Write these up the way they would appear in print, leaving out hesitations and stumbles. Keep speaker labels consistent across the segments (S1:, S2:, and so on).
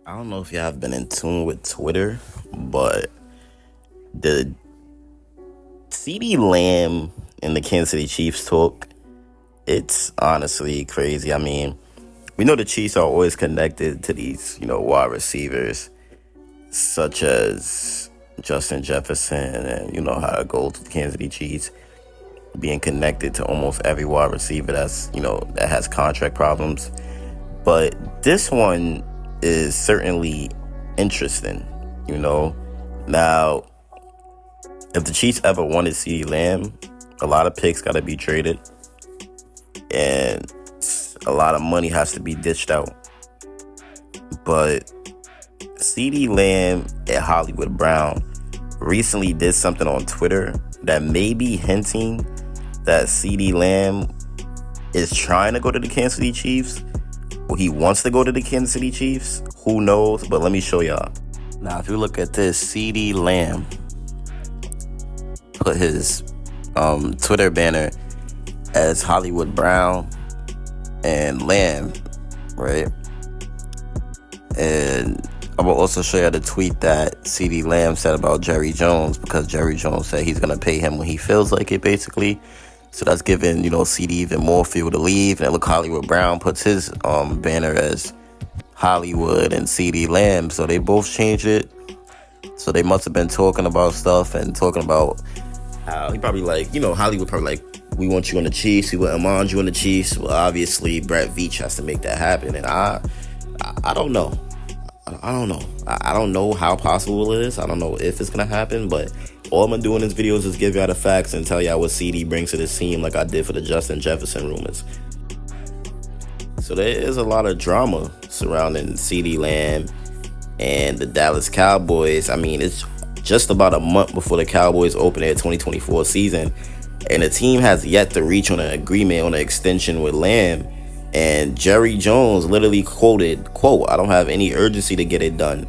S1: I don't know if you have been in tune with Twitter, but the CeeDee Lamb and the Kansas City Chiefs talk, it's honestly crazy. I mean, we know the Chiefs are always connected to these, wide receivers such as Justin Jefferson, and you know how it goes with the Kansas City Chiefs being connected to almost every wide receiver that has contract problems. But this one is certainly interesting, you know. Now, if the Chiefs ever wanted CeeDee Lamb, a lot of picks got to be traded, and a lot of money has to be dished out. But CeeDee Lamb and Hollywood Brown recently did something on Twitter that may be hinting that CeeDee Lamb is trying to go to the Kansas City Chiefs, or he wants to go to the Kansas City Chiefs. Who knows? But let me show y'all. Now, if you look at this, CeeDee Lamb put his Twitter banner as Hollywood Brown and Lamb, right? And I will also show you the tweet that CeeDee Lamb said about Jerry Jones, because Jerry Jones said he's going to pay him when he feels like it, basically. So that's giving, CeeDee even more fuel to leave. And look, Hollywood Brown puts his banner as Hollywood and CeeDee Lamb. So they both changed it. So they must have been talking about stuff and talking about how he probably Hollywood probably we want you on the Chiefs. We wouldn't mind you on the Chiefs. Well, obviously, Brett Veach has to make that happen. And I don't know. I don't know. I don't know how possible it is. I don't know if it's going to happen, but all I'm going to do in this video is just give y'all the facts and tell y'all what CeeDee brings to this team, like I did for the Justin Jefferson rumors. So there is a lot of drama surrounding CeeDee Lamb and the Dallas Cowboys. I mean, it's just about a month before the Cowboys open their 2024 season, and the team has yet to reach on an agreement on an extension with Lamb. And Jerry Jones literally quoted, quote, "I don't have any urgency to get it done."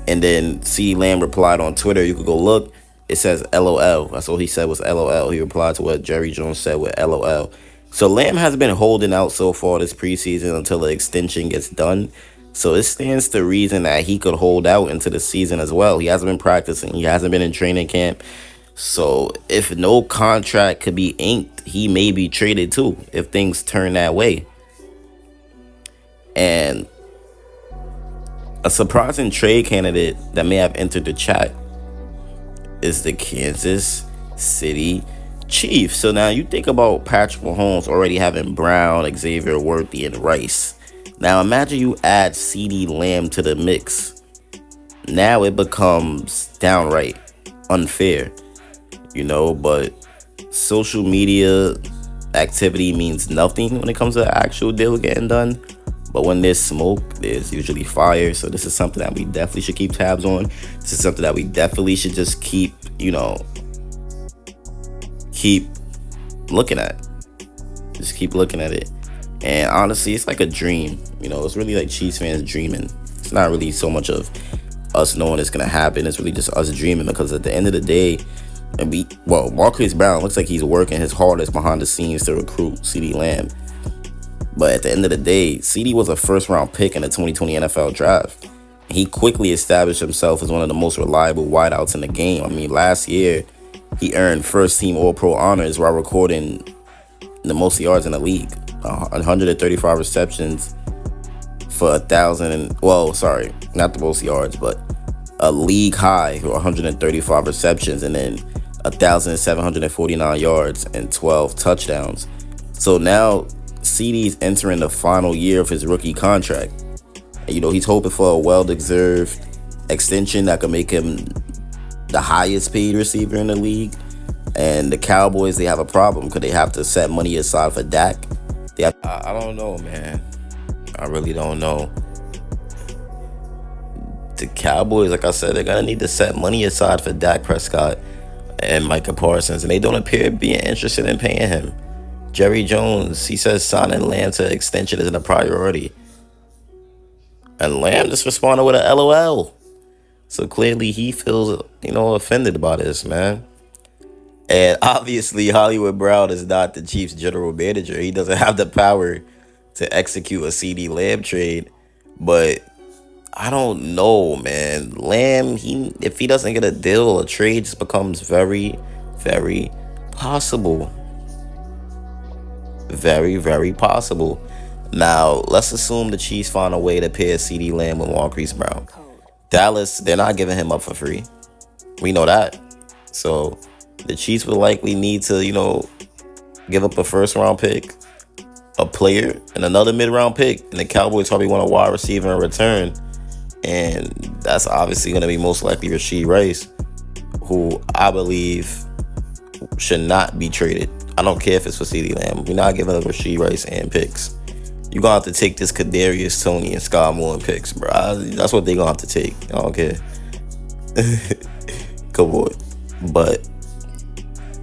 S1: And then CeeDee Lamb replied on Twitter, you could go look, it says LOL. That's all he said was LOL. He replied to what Jerry Jones said with LOL. So Lamb has been holding out so far this preseason until the extension gets done. So it stands to reason that he could hold out into the season as well. He hasn't been practicing. He hasn't been in training camp. So if no contract could be inked, he may be traded too if things turn that way. And a surprising trade candidate that may have entered the chat is the Kansas City Chiefs. So now you think about Patrick Mahomes already having Brown, Xavier Worthy, and Rice. Now imagine you add CeeDee Lamb to the mix. Now it becomes downright unfair, but social media activity means nothing when it comes to the actual deal getting done. But when there's smoke, there's usually fire. So this is something that we definitely should keep tabs on. This is something that we definitely should just keep looking at. Just keep looking at it. And honestly, it's like a dream. It's really like Chiefs fans dreaming. It's not really so much of us knowing it's going to happen. It's really just us dreaming, because at the end of the day, Marquise Brown looks like he's working his hardest behind the scenes to recruit CeeDee Lamb. But at the end of the day, CeeDee was a first-round pick in the 2020 NFL Draft. He quickly established himself as one of the most reliable wideouts in the game. I mean, last year, he earned first-team All-Pro honors while recording the most yards in the league. 135 receptions for 1,000. Well, sorry, not the most yards, but a league high for 135 receptions, and then 1,749 yards and 12 touchdowns. So now CeeDee's entering the final year of his rookie contract. He's hoping for a well-deserved extension that could make him the highest paid receiver in the league. And the Cowboys, they have a problem because they have to set money aside for Dak. I don't know, man. I really don't know. The Cowboys, like I said, they're going to need to set money aside for Dak Prescott and Micah Parsons, and they don't appear to be interested in paying him. Jerry Jones, he says signing Lamb to extension isn't a priority. And Lamb just responded with a LOL. So clearly he feels, offended by this, man. And obviously Hollywood Brown is not the Chiefs general manager. He doesn't have the power to execute a CeeDee Lamb trade. But I don't know, man. Lamb, if he doesn't get a deal, a trade just becomes very, very possible. Very, very possible. Now, let's assume the Chiefs find a way to pair CeeDee Lamb with Marquise Brown. Dallas, they're not giving him up for free. We know that. So the Chiefs would likely need to, give up a first round pick, a player, and another mid round pick. And the Cowboys probably want a wide receiver in return. And that's obviously going to be most likely Rashee Rice, who I believe should not be traded. I don't care if it's for CeeDee Lamb. We're not giving up Rashee Rice and picks. You're going to have to take this Kadarius Toney and Sky Moore and picks, bro. That's what they're going to have to take. I don't care. Come on. But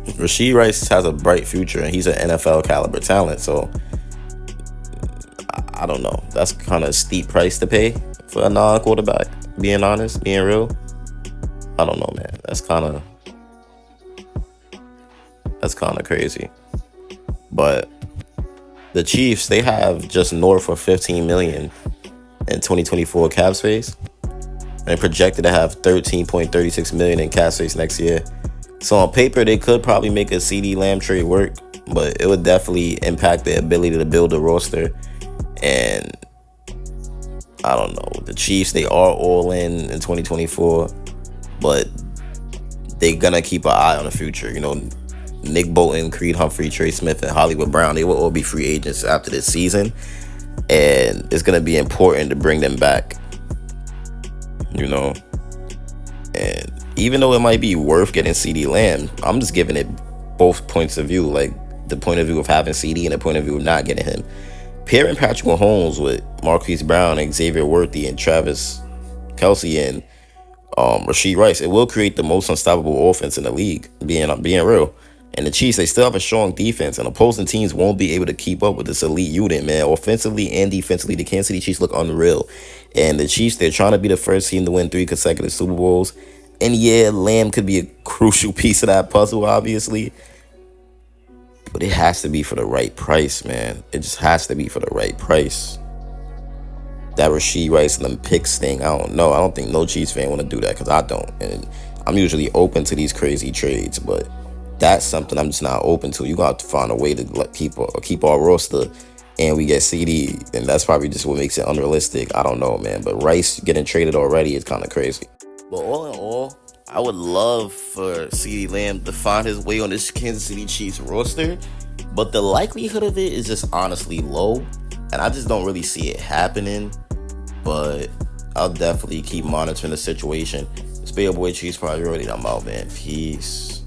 S1: Rashee Rice has a bright future, and he's an NFL caliber talent. So I don't know. That's kind of a steep price to pay for a non-quarterback. Being honest, being real, I don't know, man. That's kind of crazy. But the Chiefs, they have just north of $15 million in 2024 cap space, and projected to have $13.36 million in cap space next year. So on paper, they could probably make a CeeDee Lamb trade work, but it would definitely impact their ability to build a roster. And I don't know. The Chiefs, they are all in 2024, but they're gonna keep an eye on the future. Nick Bolton, Creed Humphrey, Trey Smith, and Hollywood Brown, they will all be free agents after this season, and it's gonna be important to bring them back. And even though it might be worth getting CeeDee Lamb, I'm just giving it both points of view, like the point of view of having CeeDee and the point of view of not getting him. Pairing Patrick Mahomes with Marquise Brown and Xavier Worthy and Travis Kelce and Rashee Rice, it will create the most unstoppable offense in the league, being real. And the Chiefs, they still have a strong defense, and opposing teams won't be able to keep up with this elite unit, man. Offensively and defensively, the Kansas City Chiefs look unreal. And the Chiefs, they're trying to be the first team to win 3 consecutive Super Bowls. And yeah, Lamb could be a crucial piece of that puzzle, obviously. But it has to be for the right price, man. It just has to be for the right price. That Rashee Rice and them picks thing, I don't know. I don't think no Chiefs fan want to do that, because I don't. And I'm usually open to these crazy trades, but that's something I'm just not open to. You're going to have to find a way to keep our roster, and we get CeeDee, and that's probably just what makes it unrealistic. I don't know, man. But Rice getting traded already is kind of crazy. But all in all, I would love for CeeDee Lamb to find his way on this Kansas City Chiefs roster, but the likelihood of it is just honestly low, and I just don't really see it happening. But I'll definitely keep monitoring the situation. It's been your boy Chiefs Priority. I'm out, man. Peace.